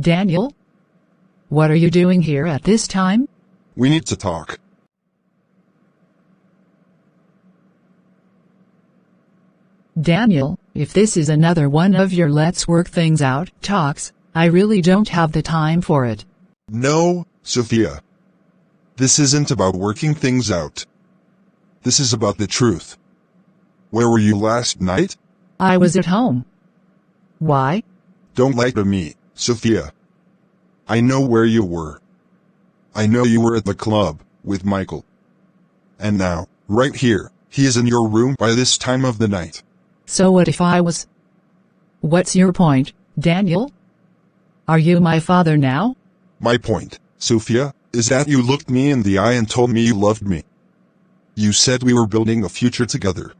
Daniel? What are you doing here at this time? We need to talk. Daniel, if this is another one of your let's work things out talks, I really don't have the time for it. No, Sophia. This isn't about working things out. This is about the truth. Where were you last night? I was at home. Why? Don't lie to me, Sophia. I know where you were. I know you were at the club, with Michael. And now, right here, he is in your room by this time of the night. So what if I was? What's your point, Daniel? Are you my father now? My point, Sophia, is that you looked me in the eye and told me you loved me. You said we were building a future together.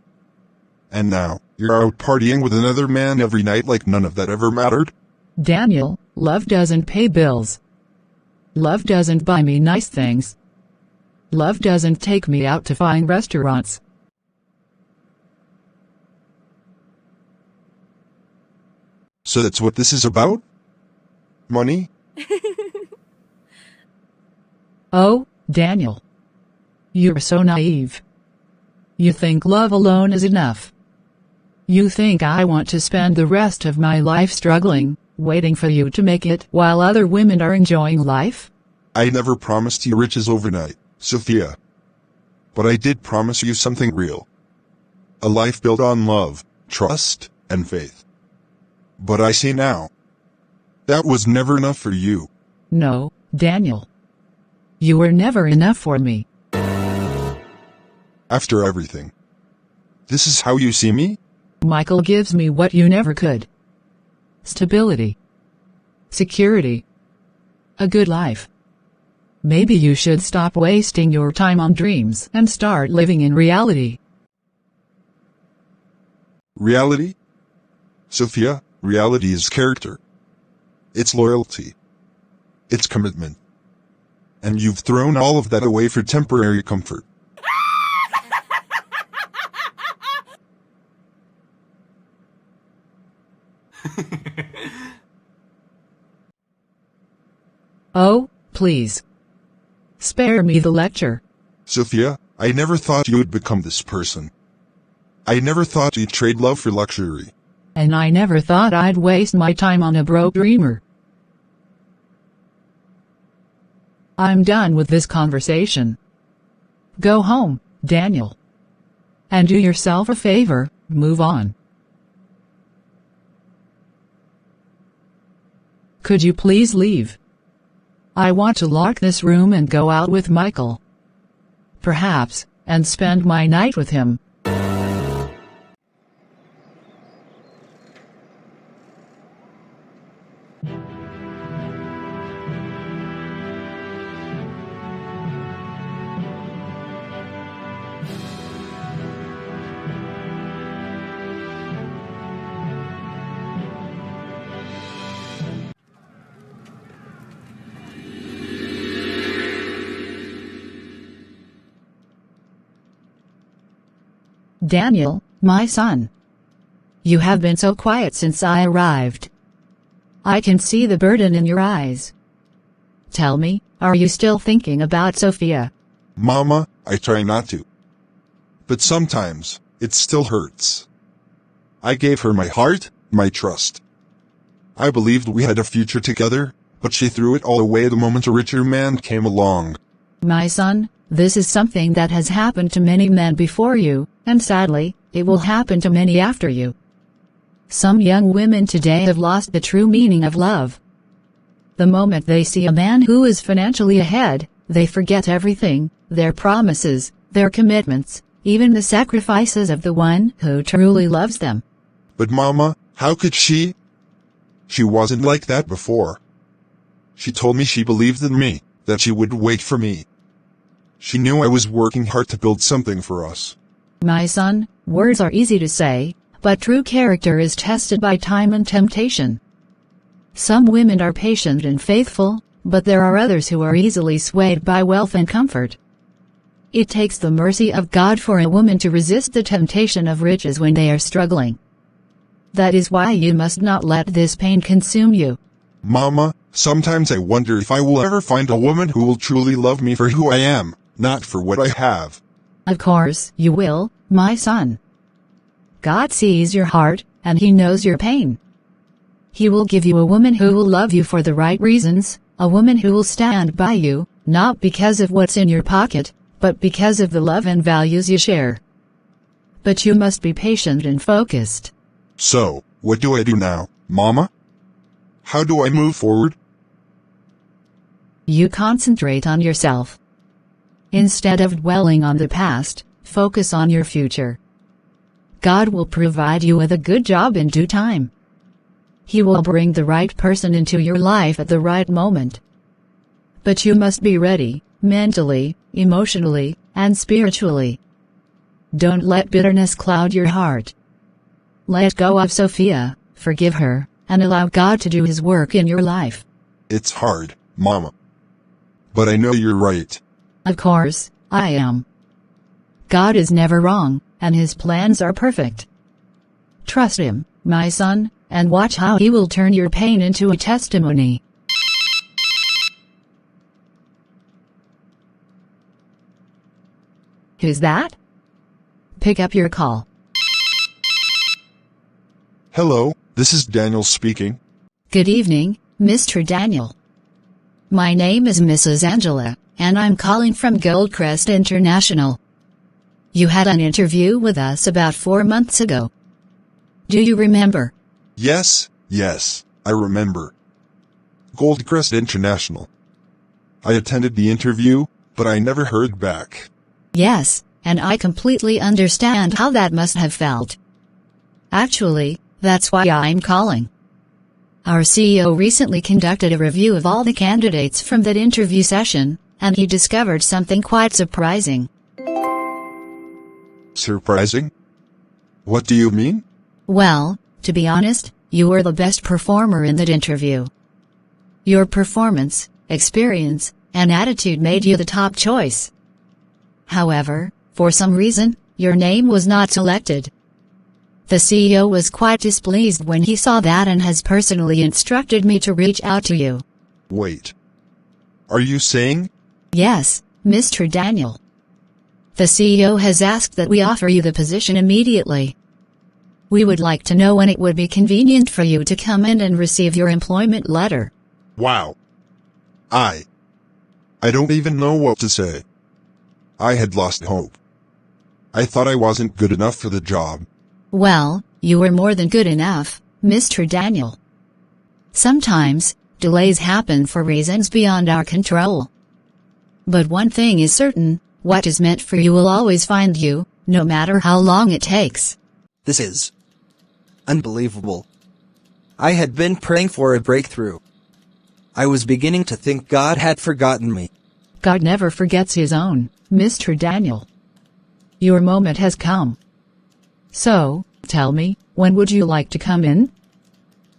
And now, you're out partying with another man every night like none of that ever mattered? Daniel, love doesn't pay bills. Love doesn't buy me nice things. Love doesn't take me out to fine restaurants. So that's what this is about? Money? Oh, Daniel. You're so naive. You think love alone is enough. You think I want to spend the rest of my life struggling, waiting for you to make it while other women are enjoying life? I never promised you riches overnight, Sophia. But I did promise you something real. A life built on love, trust, and faith. But I see now. That was never enough for you. No, Daniel. You were never enough for me. After everything. This is how you see me? Michael gives me what you never could. Stability. Security. A good life. Maybe you should stop wasting your time on dreams and start living in reality. Reality? Sophia, reality is character. It's loyalty. It's commitment. And you've thrown all of that away for temporary comfort. Oh, please. Spare me the lecture. Sophia, I never thought you would become this person. I never thought you'd trade love for luxury. And I never thought I'd waste my time on a broke dreamer. I'm done with this conversation. Go home, Daniel. And do yourself a favor, move on. Could you please leave? I want to lock this room and go out with Michael. Perhaps, and spend my night with him. Daniel, my son. You have been so quiet since I arrived. I can see the burden in your eyes. Tell me, are you still thinking about Sophia? Mama, I try not to. But sometimes, it still hurts. I gave her my heart, my trust. I believed we had a future together, but she threw it all away the moment a richer man came along. My son, this is something that has happened to many men before you, and sadly, it will happen to many after you. Some young women today have lost the true meaning of love. The moment they see a man who is financially ahead, they forget everything, their promises, their commitments, even the sacrifices of the one who truly loves them. But Mama, how could she? She wasn't like that before. She told me she believed in me, that she would wait for me. She knew I was working hard to build something for us. My son, words are easy to say, but true character is tested by time and temptation. Some women are patient and faithful, but there are others who are easily swayed by wealth and comfort. It takes the mercy of God for a woman to resist the temptation of riches when they are struggling. That is why you must not let this pain consume you. Mama, Sometimes I wonder if I will ever find a woman who will truly love me for who I am, not for what I have. Of course you will, my son. God sees your heart, and He knows your pain. He will give you a woman who will love you for the right reasons, a woman who will stand by you, not because of what's in your pocket, but because of the love and values you share. But you must be patient and focused. So, what do I do now, Mama? How do I move forward? You concentrate on yourself. Instead of dwelling on the past, focus on your future. God will provide you with a good job in due time. He will bring the right person into your life at the right moment. But you must be ready, mentally, emotionally, and spiritually. Don't let bitterness cloud your heart. Let go of Sophia, forgive her, and allow God to do His work in your life. It's hard, Mama. But I know you're right. Of course, I am. God is never wrong, and His plans are perfect. Trust Him, my son, and watch how He will turn your pain into a testimony. Who's that? Pick up your call. Hello, this is Daniel speaking. Good evening, Mr. Daniel. My name is Mrs. Angela, and I'm calling from Goldcrest International. You had an interview with us about 4 months ago. Do you remember? Yes, I remember. Goldcrest International. I attended the interview, but I never heard back. Yes, and I completely understand how that must have felt. Actually, that's why I'm calling. Our CEO recently conducted a review of all the candidates from that interview session, and he discovered something quite surprising. Surprising? What do you mean? Well, to be honest, you were the best performer in that interview. Your performance, experience, and attitude made you the top choice. However, for some reason, your name was not selected. The CEO was quite displeased when he saw that and has personally instructed me to reach out to you. Wait. Are you saying? Yes, Mr. Daniel. The CEO has asked that we offer you the position immediately. We would like to know when it would be convenient for you to come in and receive your employment letter. Wow. I don't even know what to say. I had lost hope. I thought I wasn't good enough for the job. Well, you were more than good enough, Mr. Daniel. Sometimes, delays happen for reasons beyond our control. But one thing is certain, what is meant for you will always find you, no matter how long it takes. This is unbelievable. I had been praying for a breakthrough. I was beginning to think God had forgotten me. God never forgets His own, Mr. Daniel. Your moment has come. So, tell me, when would you like to come in?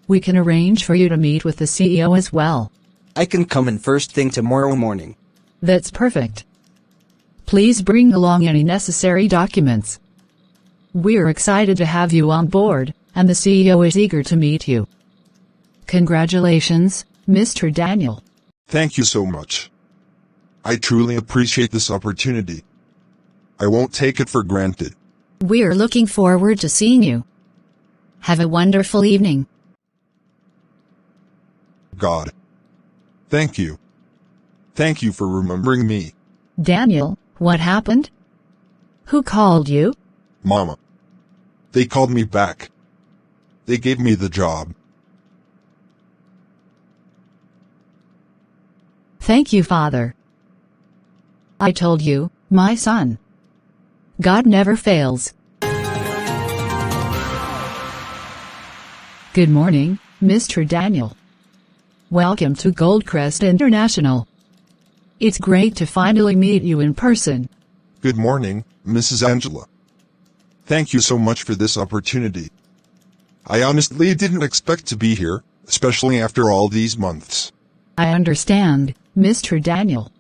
We can arrange for you to meet with the CEO as well. I can come in first thing tomorrow morning. That's perfect. Please bring along any necessary documents. We're excited to have you on board, and the CEO is eager to meet you. Congratulations, Mr. Daniel. Thank you so much. I truly appreciate this opportunity. I won't take it for granted. We're looking forward to seeing you. Have a wonderful evening. God. Thank you. Thank you for remembering me. Daniel, what happened? Who called you? Mama. They called me back. They gave me the job. Thank you, Father. I told you, my son. God never fails. Good morning, Mr. Daniel. Welcome to Goldcrest International. It's great to finally meet you in person. Good morning, Mrs. Angela. Thank you so much for this opportunity. I honestly didn't expect to be here, especially after all these months. I understand, Mr. Daniel.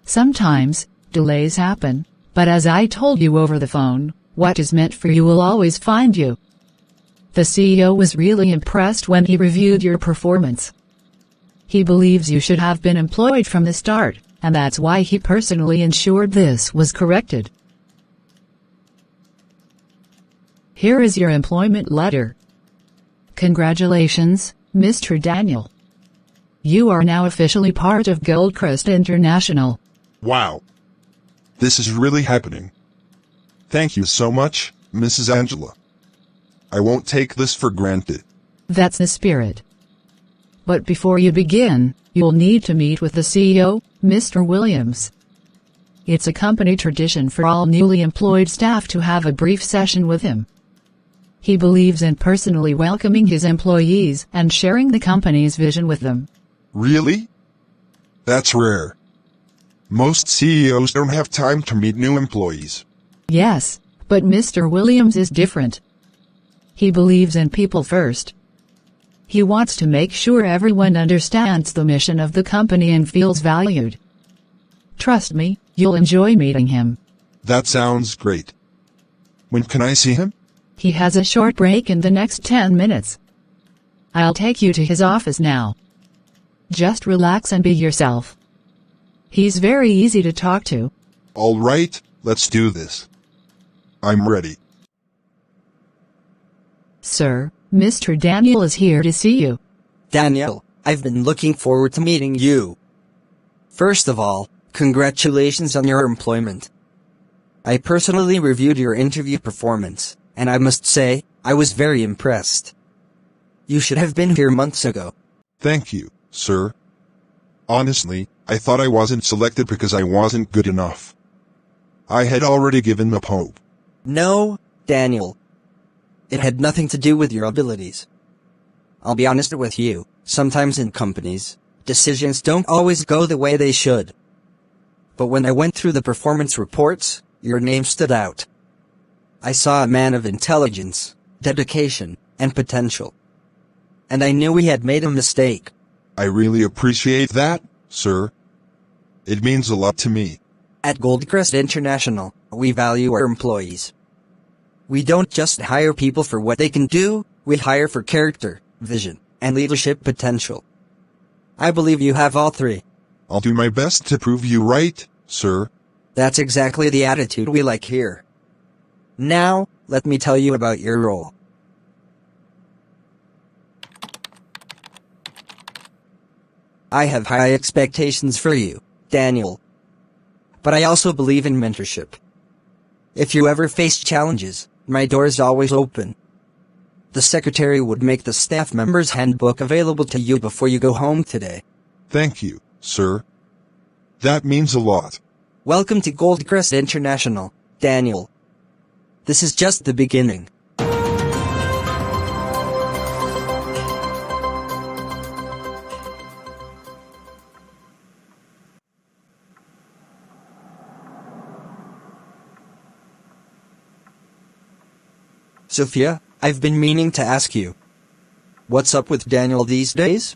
Sometimes, delays happen, but as I told you over the phone, what is meant for you will always find you. The CEO was really impressed when he reviewed your performance. He believes you should have been employed from the start, and that's why he personally ensured this was corrected. Here is your employment letter. Congratulations, Mr. Daniel. You are now officially part of Goldcrest International. Wow. This is really happening. Thank you so much, Mrs. Angela. I won't take this for granted. That's the spirit. But before you begin, you'll need to meet with the CEO, Mr. Williams. It's a company tradition for all newly employed staff to have a brief session with him. He believes in personally welcoming his employees and sharing the company's vision with them. Really? That's rare. Most CEOs don't have time to meet new employees. Yes, but Mr. Williams is different. He believes in people first. He wants to make sure everyone understands the mission of the company and feels valued. Trust me, you'll enjoy meeting him. That sounds great. When can I see him? He has a short break in the next 10 minutes. I'll take you to his office now. Just relax and be yourself. He's very easy to talk to. All right, let's do this. I'm ready. Sir, Mr. Daniel is here to see you. Daniel, I've been looking forward to meeting you. First of all, congratulations on your employment. I personally reviewed your interview performance, and I must say, I was very impressed. You should have been here months ago. Thank you, sir. Honestly, I thought I wasn't selected because I wasn't good enough. I had already given up hope. No, Daniel. It had nothing to do with your abilities. I'll be honest with you, sometimes in companies, decisions don't always go the way they should. But when I went through the performance reports, your name stood out. I saw a man of intelligence, dedication, and potential. And I knew we had made a mistake. I really appreciate that, sir. It means a lot to me. At Goldcrest International, we value our employees. We don't just hire people for what they can do, we hire for character, vision, and leadership potential. I believe you have all three. I'll do my best to prove you right, sir. That's exactly the attitude we like here. Now, let me tell you about your role. I have high expectations for you, Daniel. But I also believe in mentorship. If you ever face challenges, my door is always open. The secretary would make the staff member's handbook available to you before you go home today. Thank you, sir. That means a lot. Welcome to Goldcrest International, Daniel. This is just the beginning. Sophia, I've been meaning to ask you. What's up with Daniel these days?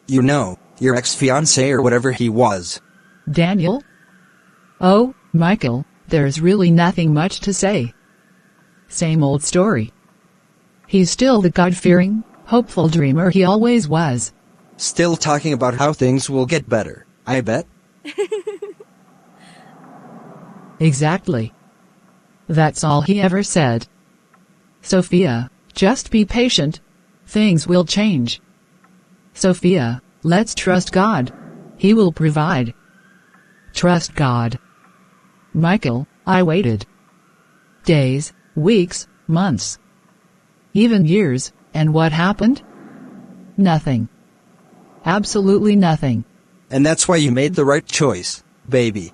You know, your ex-fiancé or whatever he was. Daniel? Oh, Michael, there's really nothing much to say. Same old story. He's still the God-fearing, hopeful dreamer he always was. Still talking about how things will get better, I bet. Exactly. That's all he ever said. Sophia, just be patient. Things will change. Sophia, let's trust God. He will provide. Trust God. Michael, I waited. Days, weeks, months. Even years, and what happened? Nothing. Absolutely nothing. And that's why you made the right choice, baby.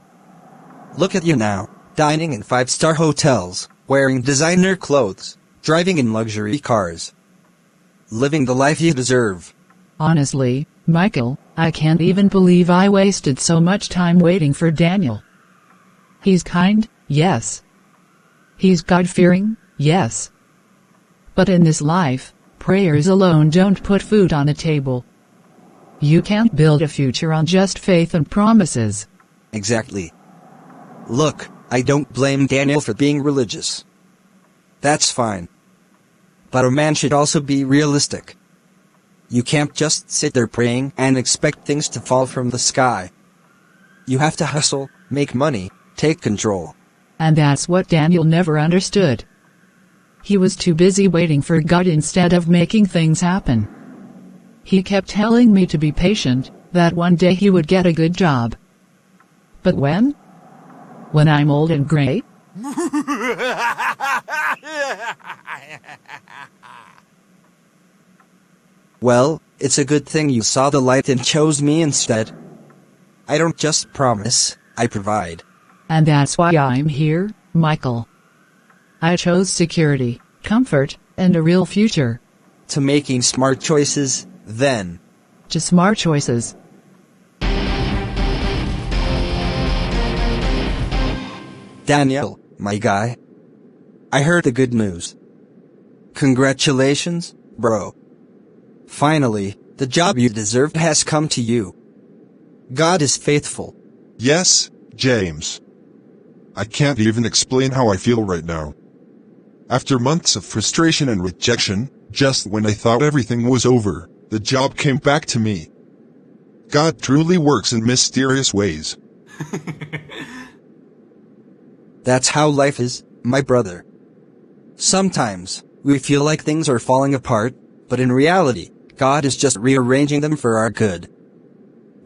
Look at you now, dining in 5-star hotels, wearing designer clothes, driving in luxury cars. Living the life you deserve. Honestly, Michael, I can't even believe I wasted so much time waiting for Daniel. He's kind, yes. He's God-fearing, yes. But in this life, prayers alone don't put food on the table. You can't build a future on just faith and promises. Exactly. Look, I don't blame Daniel for being religious. That's fine. But a man should also be realistic. You can't just sit there praying and expect things to fall from the sky. You have to hustle, make money, take control. And that's what Daniel never understood. He was too busy waiting for God instead of making things happen. He kept telling me to be patient, that one day he would get a good job. But when? When I'm old and gray? Well, it's a good thing you saw the light and chose me instead. I don't just promise, I provide. And that's why I'm here, Michael. I chose security, comfort, and a real future. To making smart choices, then. To smart choices. Daniel, my guy. I heard the good news. Congratulations, bro. Finally, the job you deserved has come to you. God is faithful. Yes, James. I can't even explain how I feel right now. After months of frustration and rejection, just when I thought everything was over, the job came back to me. God truly works in mysterious ways. That's how life is, my brother. Sometimes, we feel like things are falling apart, but in reality, God is just rearranging them for our good.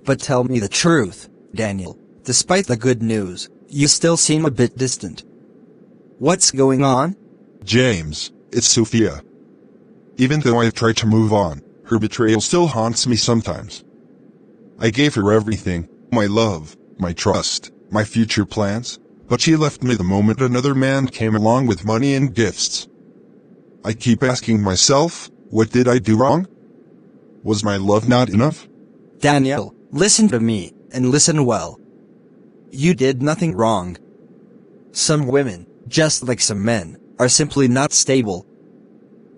But tell me the truth, Daniel, despite the good news, you still seem a bit distant. What's going on? James, it's Sophia. Even though I've tried to move on, her betrayal still haunts me sometimes. I gave her everything, my love, my trust, my future plans, but she left me the moment another man came along with money and gifts. I keep asking myself, what did I do wrong? Was my love not enough? Daniel, listen to me, and listen well. You did nothing wrong. Some women, just like some men, are simply not stable.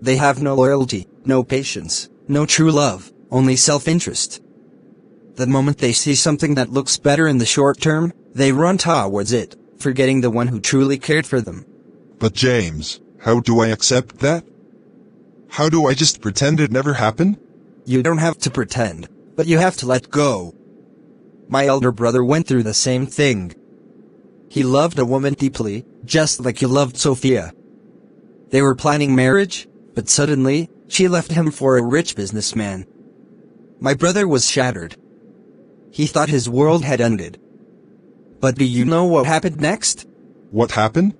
They have no loyalty, no patience, no true love, only self-interest. The moment they see something that looks better in the short term, they run towards it, forgetting the one who truly cared for them. But James, how do I accept that? How do I just pretend it never happened? You don't have to pretend, but you have to let go. My elder brother went through the same thing. He loved a woman deeply, just like you loved Sophia. They were planning marriage, but suddenly, she left him for a rich businessman. My brother was shattered. He thought his world had ended. But do you know what happened next? What happened?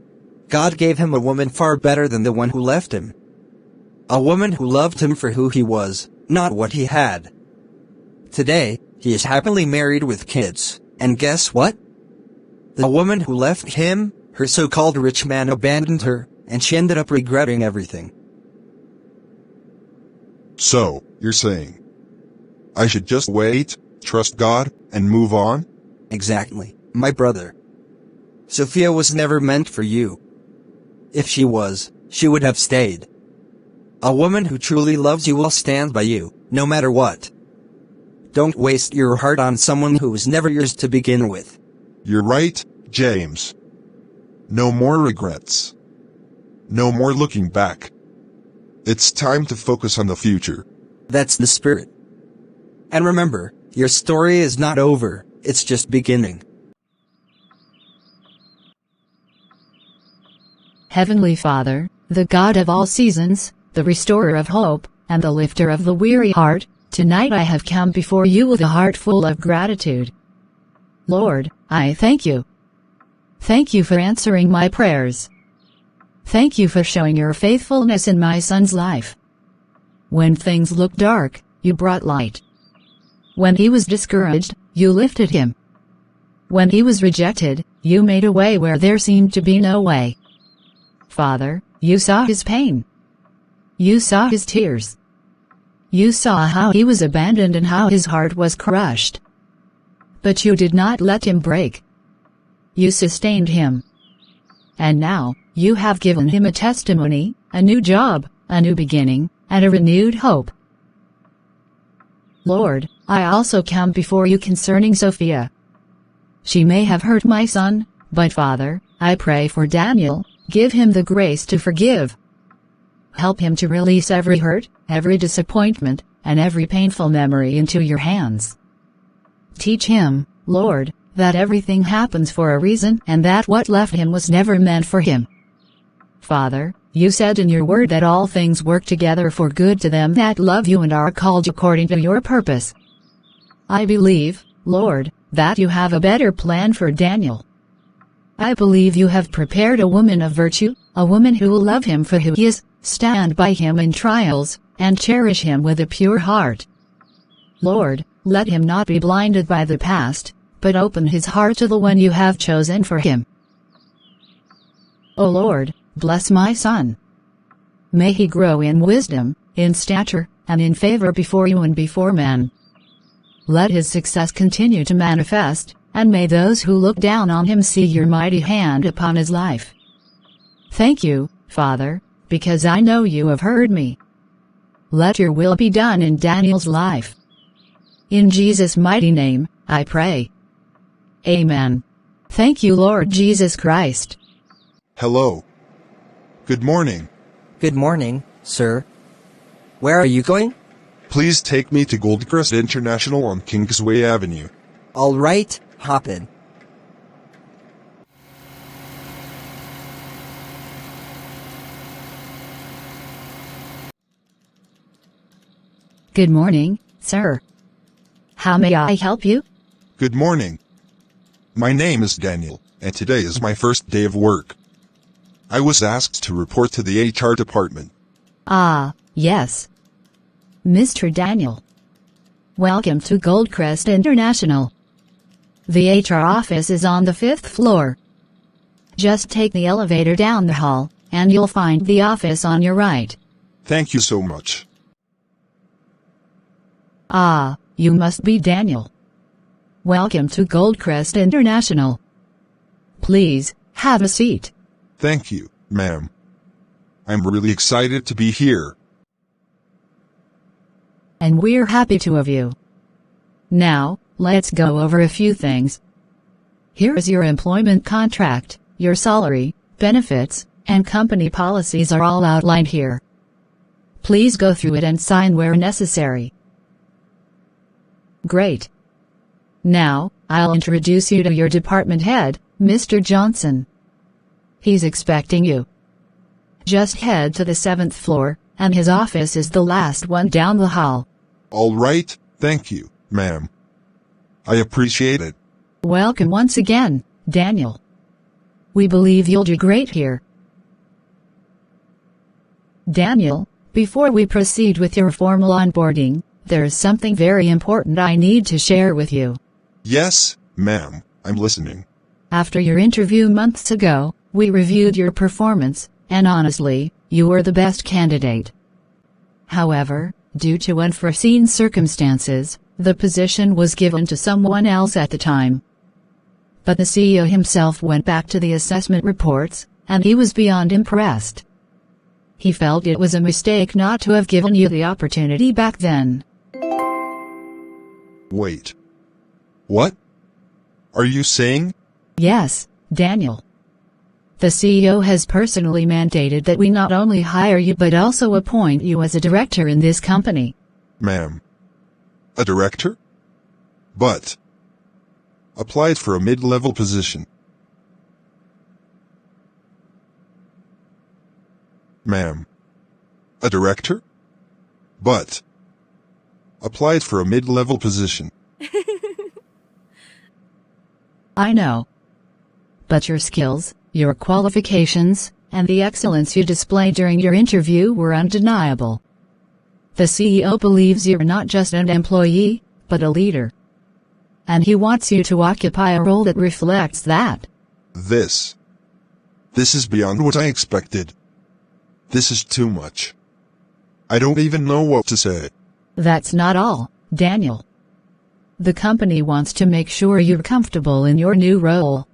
God gave him a woman far better than the one who left him. A woman who loved him for who he was, not what he had. Today, he is happily married with kids, and guess what? The woman who left him, her so-called rich man, abandoned her, and she ended up regretting everything. So, you're saying I should just wait, trust God, and move on? Exactly, my brother. Sophia was never meant for you. If she was, she would have stayed. A woman who truly loves you will stand by you, no matter what. Don't waste your heart on someone who was never yours to begin with. You're right, James. No more regrets. No more looking back. It's time to focus on the future. That's the spirit. And remember, your story is not over, it's just beginning. Heavenly Father, the God of all seasons, the restorer of hope, and the lifter of the weary heart, tonight I have come before you with a heart full of gratitude. Lord, I thank you. Thank you for answering my prayers. Thank you for showing your faithfulness in my son's life. When things looked dark, you brought light. When he was discouraged, you lifted him. When he was rejected, you made a way where there seemed to be no way. Father, you saw his pain. You saw his tears. You saw how he was abandoned and how his heart was crushed. But you did not let him break. You sustained him. And now, you have given him a testimony, a new job, a new beginning, and a renewed hope. Lord, I also come before you concerning Sophia. She may have hurt my son, but Father, I pray for Daniel, give him the grace to forgive. Help him to release every hurt, every disappointment, and every painful memory into your hands. Teach him, Lord, that everything happens for a reason and that what left him was never meant for him. Father, you said in your word that all things work together for good to them that love you and are called according to your purpose. I believe, Lord, that you have a better plan for Daniel. I believe you have prepared a woman of virtue, a woman who will love him for who he is, stand by him in trials, and cherish him with a pure heart. Lord, let him not be blinded by the past, but open his heart to the one you have chosen for him. O Lord, bless my son. May he grow in wisdom, in stature, and in favor before you and before men. Let his success continue to manifest, and may those who look down on him see your mighty hand upon his life. Thank you, Father, because I know you have heard me. Let your will be done in Daniel's life. In Jesus' mighty name, I pray. Amen. Thank you, Lord Jesus Christ. Hello. Good morning. Good morning, sir. Where are you going? Please take me to Goldcrest International on Kingsway Avenue. All right, hop in. Good morning, sir. How may I help you? Good morning. My name is Daniel, and today is my first day of work. I was asked to report to the HR department. Ah, yes. Mr. Daniel. Welcome to Goldcrest International. The HR office is on the 5th floor. Just take the elevator down the hall, and you'll find the office on your right. Thank you so much. Ah, you must be Daniel. Welcome to Goldcrest International. Please, have a seat. Thank you, ma'am. I'm really excited to be here. And we're happy to have you. Now, let's go over a few things. Here is your employment contract, your salary, benefits, and company policies are all outlined here. Please go through it and sign where necessary. Great. Now, I'll introduce you to your department head, Mr. Johnson. He's expecting you. Just head to the 7th floor, and his office is the last one down the hall. All right, thank you, ma'am. I appreciate it. Welcome once again, Daniel. We believe you'll do great here. Daniel, before we proceed with your formal onboarding, there's something very important I need to share with you. Yes, ma'am, I'm listening. After your interview months ago, we reviewed your performance, and honestly, you were the best candidate. However, due to unforeseen circumstances, the position was given to someone else at the time. But the CEO himself went back to the assessment reports, and he was beyond impressed. He felt it was a mistake not to have given you the opportunity back then. Wait. What? Are you saying? Yes, Daniel. The CEO has personally mandated that we not only hire you but also appoint you as a director in this company. Ma'am. A director? But. Applied for a mid-level position. Ma'am. A director? But. Applied for a mid-level position. I know. But your skills, your qualifications, and the excellence you displayed during your interview were undeniable. The CEO believes you're not just an employee, but a leader. And he wants you to occupy a role that reflects that. This is beyond what I expected. This is too much. I don't even know what to say. That's not all, Daniel. The company wants to make sure you're comfortable in your new role.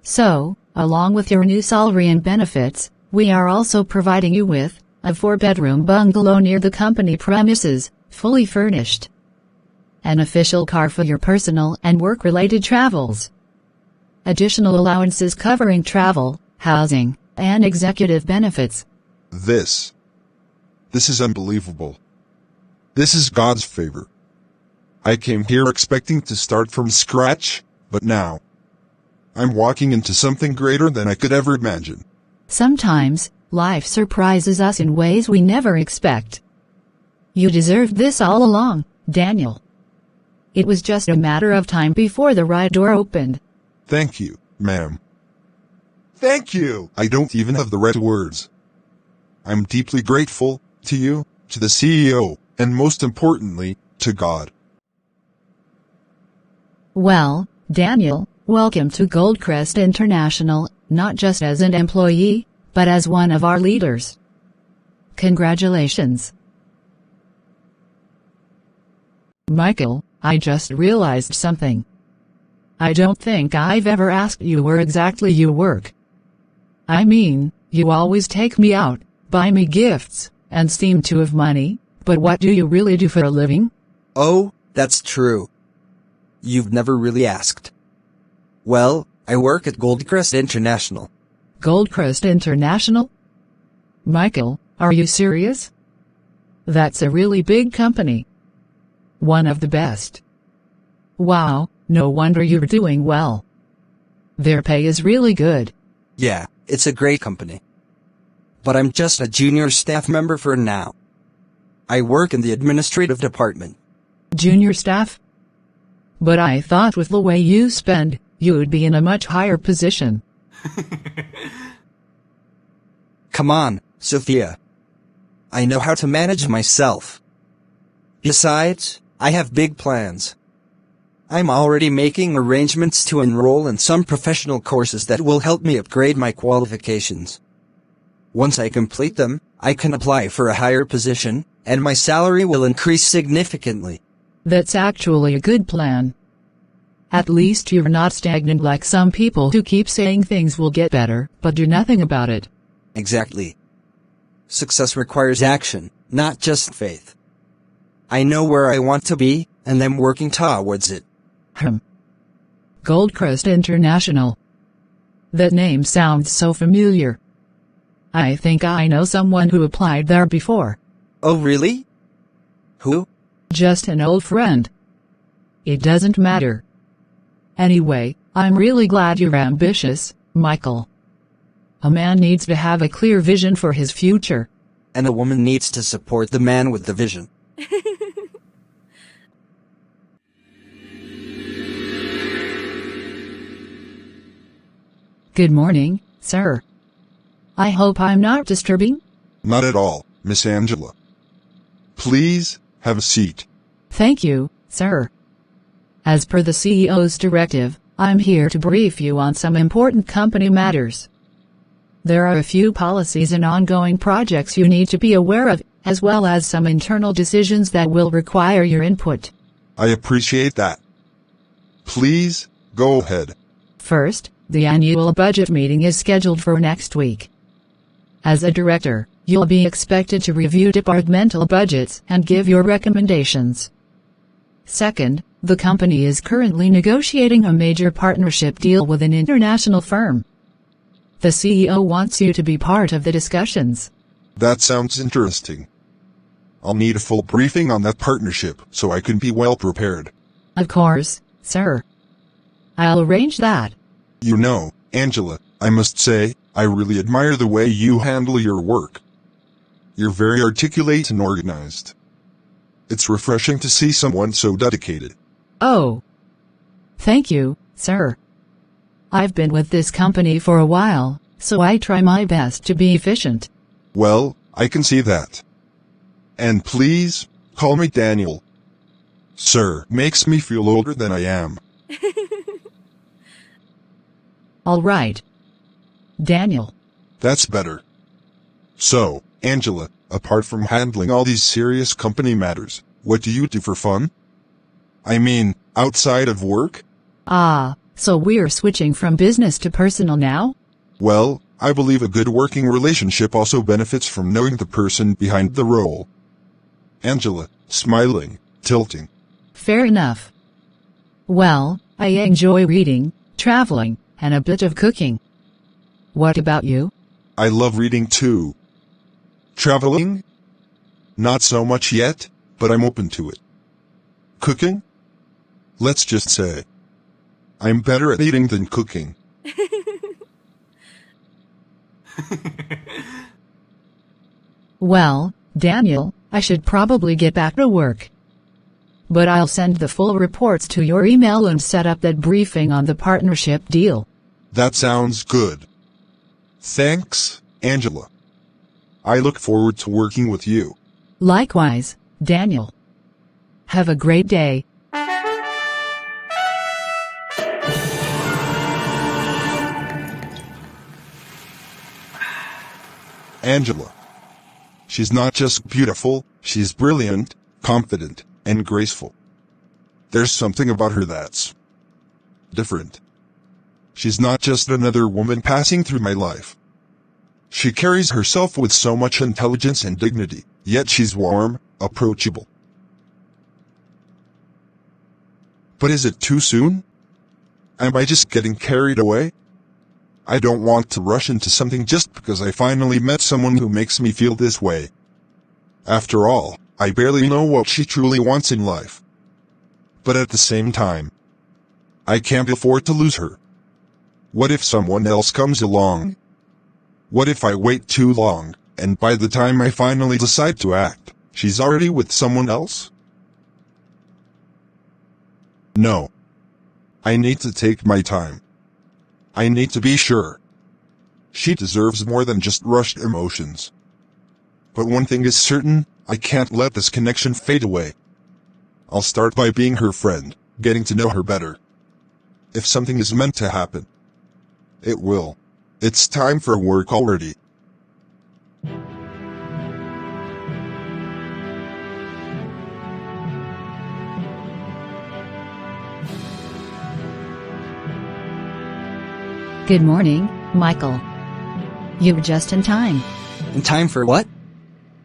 So, along with your new salary and benefits, we are also providing you with a 4-bedroom bungalow near the company premises, fully furnished. An official car for your personal and work-related travels. Additional allowances covering travel, housing, and executive benefits. This is unbelievable. This is God's favor. I came here expecting to start from scratch, but now I'm walking into something greater than I could ever imagine. Sometimes, life surprises us in ways we never expect. You deserved this all along, Daniel. It was just a matter of time before the right door opened. Thank you, ma'am. Thank you! I don't even have the right words. I'm deeply grateful to you, to the CEO, and most importantly, to God. Well, Daniel, welcome to Goldcrest International, not just as an employee, but as one of our leaders. Congratulations. Michael, I just realized something. I don't think I've ever asked you where exactly you work. I mean, you always take me out, buy me gifts, and seem to have money, but what do you really do for a living? Oh, that's true. You've never really asked. Well, I work at Goldcrest International. Goldcrest International? Michael, are you serious? That's a really big company. One of the best. Wow, no wonder you're doing well. Their pay is really good. Yeah, it's a great company. But I'm just a junior staff member for now. I work in the administrative department. Junior staff? But I thought with the way you spend, you'd be in a much higher position. Come on, Sophia. I know how to manage myself. Besides, I have big plans. I'm already making arrangements to enroll in some professional courses that will help me upgrade my qualifications. Once I complete them, I can apply for a higher position, and my salary will increase significantly. That's actually a good plan. At least you're not stagnant like some people who keep saying things will get better, but do nothing about it. Exactly. Success requires action, not just faith. I know where I want to be, and I'm working towards it. Goldcrest International. That name sounds so familiar. I think I know someone who applied there before. Oh really? Who? Just an old friend. It doesn't matter. Anyway, I'm really glad you're ambitious, Michael. A man needs to have a clear vision for his future. And a woman needs to support the man with the vision. Good morning, sir. I hope I'm not disturbing? Not at all, Miss Angela. Please, have a seat. Thank you, sir. As per the CEO's directive, I'm here to brief you on some important company matters. There are a few policies and ongoing projects you need to be aware of, as well as some internal decisions that will require your input. I appreciate that. Please, go ahead. First, the annual budget meeting is scheduled for next week. As a director, you'll be expected to review departmental budgets and give your recommendations. Second, the company is currently negotiating a major partnership deal with an international firm. The CEO wants you to be part of the discussions. That sounds interesting. I'll need a full briefing on that partnership so I can be well prepared. Of course, sir. I'll arrange that. You know, Angela, I must say, I really admire the way you handle your work. You're very articulate and organized. It's refreshing to see someone so dedicated. Oh. Thank you, sir. I've been with this company for a while, so I try my best to be efficient. Well, I can see that. And please, call me Daniel. Sir makes me feel older than I am. All right. Daniel. That's better. So, Angela, apart from handling all these serious company matters, what do you do for fun? I mean, outside of work? Ah, so we're switching from business to personal now? Well, I believe a good working relationship also benefits from knowing the person behind the role. Angela, smiling, tilting. Fair enough. Well, I enjoy reading, traveling, and a bit of cooking. What about you? I love reading too. Traveling? Not so much yet, but I'm open to it. Cooking? Let's just say, I'm better at eating than cooking. Well, Daniel, I should probably get back to work. But I'll send the full reports to your email and set up that briefing on the partnership deal. That sounds good. Thanks, Angela. I look forward to working with you. Likewise, Daniel. Have a great day. Angela. She's not just beautiful, she's brilliant, confident, and graceful. There's something about her that's different. She's not just another woman passing through my life. She carries herself with so much intelligence and dignity, yet she's warm, approachable. But is it too soon? Am I just getting carried away? I don't want to rush into something just because I finally met someone who makes me feel this way. After all, I barely know what she truly wants in life. But at the same time, I can't afford to lose her. What if someone else comes along? What if I wait too long, and by the time I finally decide to act, she's already with someone else? No. I need to take my time. I need to be sure. She deserves more than just rushed emotions. But one thing is certain, I can't let this connection fade away. I'll start by being her friend, getting to know her better. If something is meant to happen, it will. It's time for work already. Good morning, Michael. You're just in time. In time for what?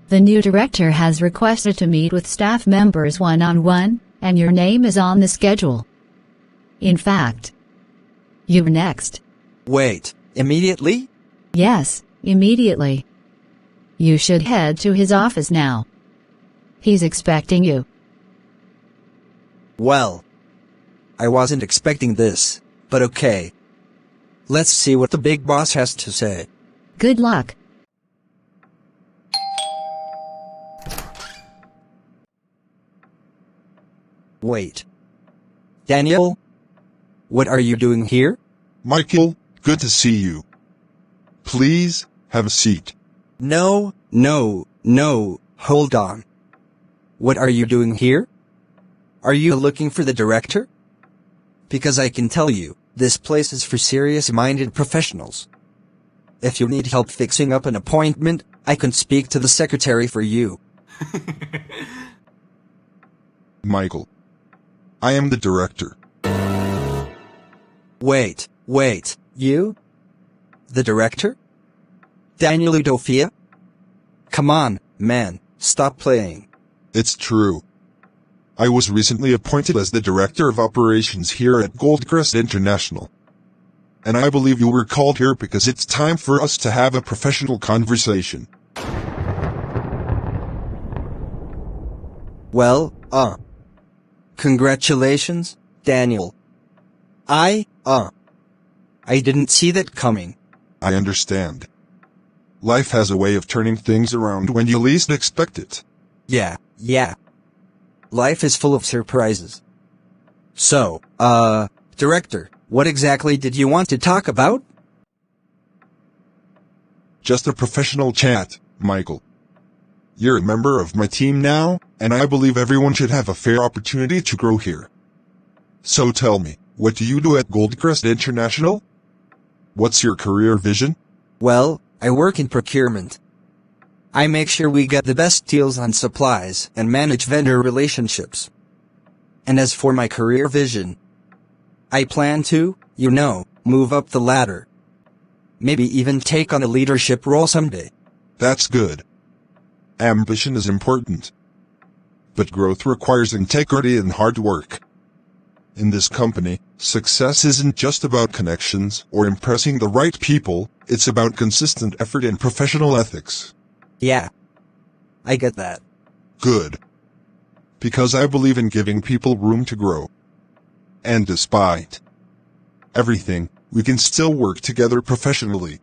The new director has requested to meet with staff members one-on-one, and your name is on the schedule. In fact, you're next. Wait, immediately? Yes, immediately. You should head to his office now. He's expecting you. Well, I wasn't expecting this, but okay. Let's see what the big boss has to say. Good luck. Wait. Daniel? What are you doing here? Michael, good to see you. Please, have a seat. No, hold on. What are you doing here? Are you looking for the director? Because I can tell you, this place is for serious-minded professionals. If you need help fixing up an appointment, I can speak to the secretary for you. Michael. I am the director. Wait, you? The director? Daniel Udofia? Come on, man, stop playing. It's true. I was recently appointed as the Director of Operations here at Goldcrest International. And I believe you were called here because it's time for us to have a professional conversation. Well, congratulations, Daniel. I didn't see that coming. I understand. Life has a way of turning things around when you least expect it. Yeah. Life is full of surprises. So, director, what exactly did you want to talk about? Just a professional chat, Michael. You're a member of my team now, and I believe everyone should have a fair opportunity to grow here. So tell me, what do you do at Goldcrest International? What's your career vision? Well, I work in procurement. I make sure we get the best deals on supplies and manage vendor relationships. And as for my career vision, I plan to, move up the ladder. Maybe even take on a leadership role someday. That's good. Ambition is important. But growth requires integrity and hard work. In this company, success isn't just about connections or impressing the right people, it's about consistent effort and professional ethics. Yeah. I get that. Good. Because I believe in giving people room to grow. And despite everything, we can still work together professionally.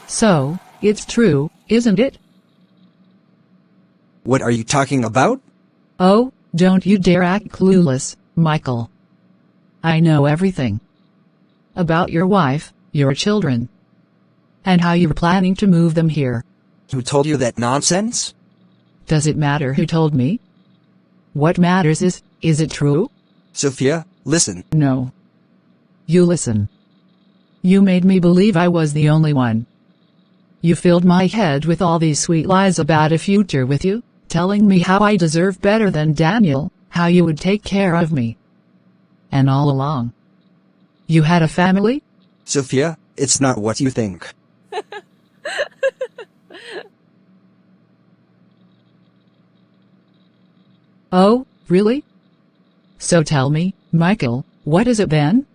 So, it's true, isn't it? What are you talking about? Oh, don't you dare act clueless, Michael. I know everything. About your wife, your children, and how you're planning to move them here. Who told you that nonsense? Does it matter who told me? What matters is it true? Sophia, listen. No. You listen. You made me believe I was the only one. You filled my head with all these sweet lies about a future with you, telling me how I deserve better than Daniel, how you would take care of me. And all along, you had a family? Sophia, it's not what you think. Oh, really? So tell me, Michael, what is it then?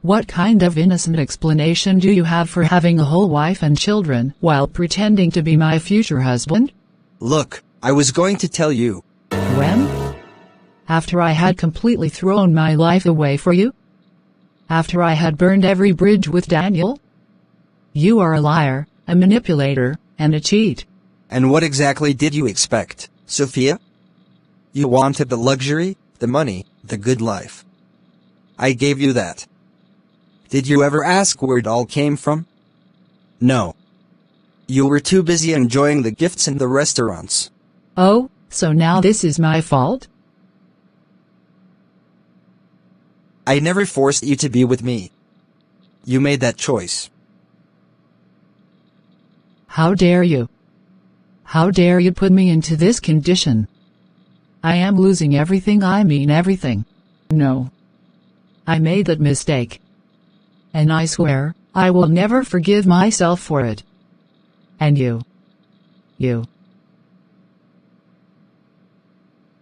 What kind of innocent explanation do you have for having a whole wife and children while pretending to be my future husband? Look, I was going to tell you. When? After I had completely thrown my life away for you? After I had burned every bridge with Daniel? You are a liar, a manipulator, and a cheat. And what exactly did you expect, Sophia? You wanted the luxury, the money, the good life. I gave you that. Did you ever ask where it all came from? No. You were too busy enjoying the gifts and the restaurants. Oh, so now this is my fault? I never forced you to be with me. You made that choice. How dare you? How dare you put me into this condition? I am losing everything, I mean everything. No. I made that mistake. And I swear, I will never forgive myself for it. And you. You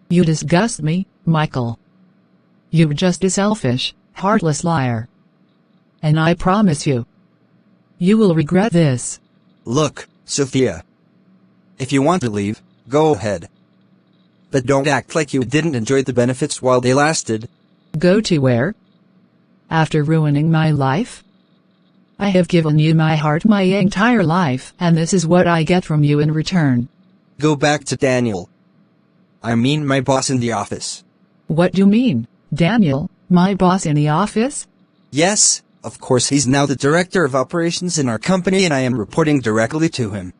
disgust me, Michael. You're just a selfish, heartless liar. And I promise you, you will regret this. Look, Sophia. If you want to leave, go ahead. But don't act like you didn't enjoy the benefits while they lasted. Go to where? After ruining my life? I have given you my heart my entire life, and this is what I get from you in return. Go back to Daniel. I mean my boss in the office. What do you mean, Daniel, my boss in the office? Yes, of course he's now the director of operations in our company and I am reporting directly to him.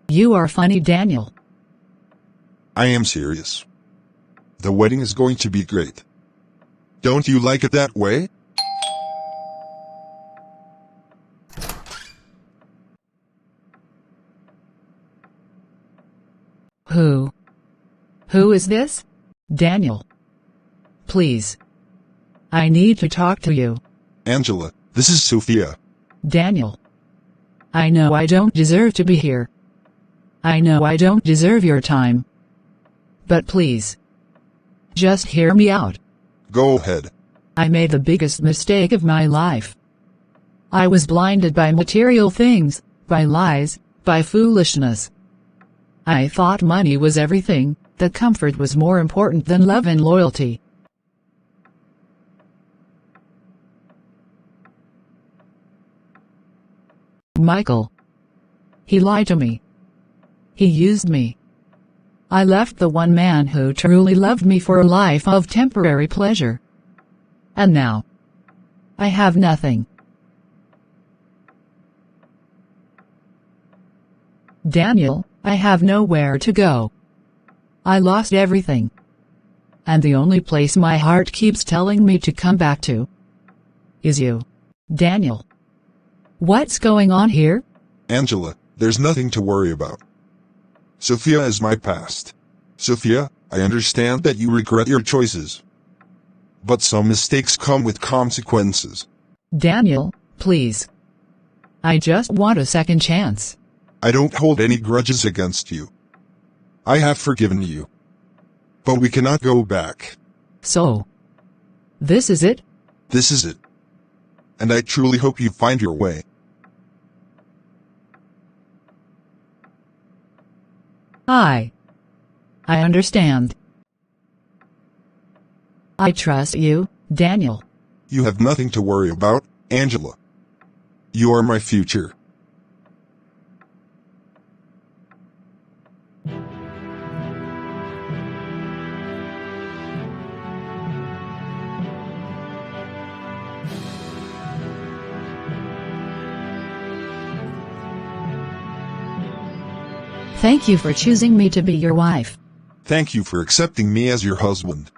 You are funny, Daniel. I am serious. The wedding is going to be great. Don't you like it that way? Who is this? Daniel. Please. I need to talk to you. Angela, this is Sophia. Daniel. I know I don't deserve to be here. I know I don't deserve your time. But please. Just hear me out. Go ahead. I made the biggest mistake of my life. I was blinded by material things, by lies, by foolishness. I thought money was everything, that comfort was more important than love and loyalty. Michael. He lied to me. He used me. I left the one man who truly loved me for a life of temporary pleasure. And now, I have nothing. Daniel, I have nowhere to go. I lost everything. And the only place my heart keeps telling me to come back to is you. Daniel. What's going on here? Angela, there's nothing to worry about. Sophia is my past. Sophia, I understand that you regret your choices. But some mistakes come with consequences. Daniel, please. I just want a second chance. I don't hold any grudges against you. I have forgiven you. But we cannot go back. So, this is it? This is it. And I truly hope you find your way. I understand. I trust you, Daniel. You have nothing to worry about, Angela. You are my future. Thank you for choosing me to be your wife. Thank you for accepting me as your husband.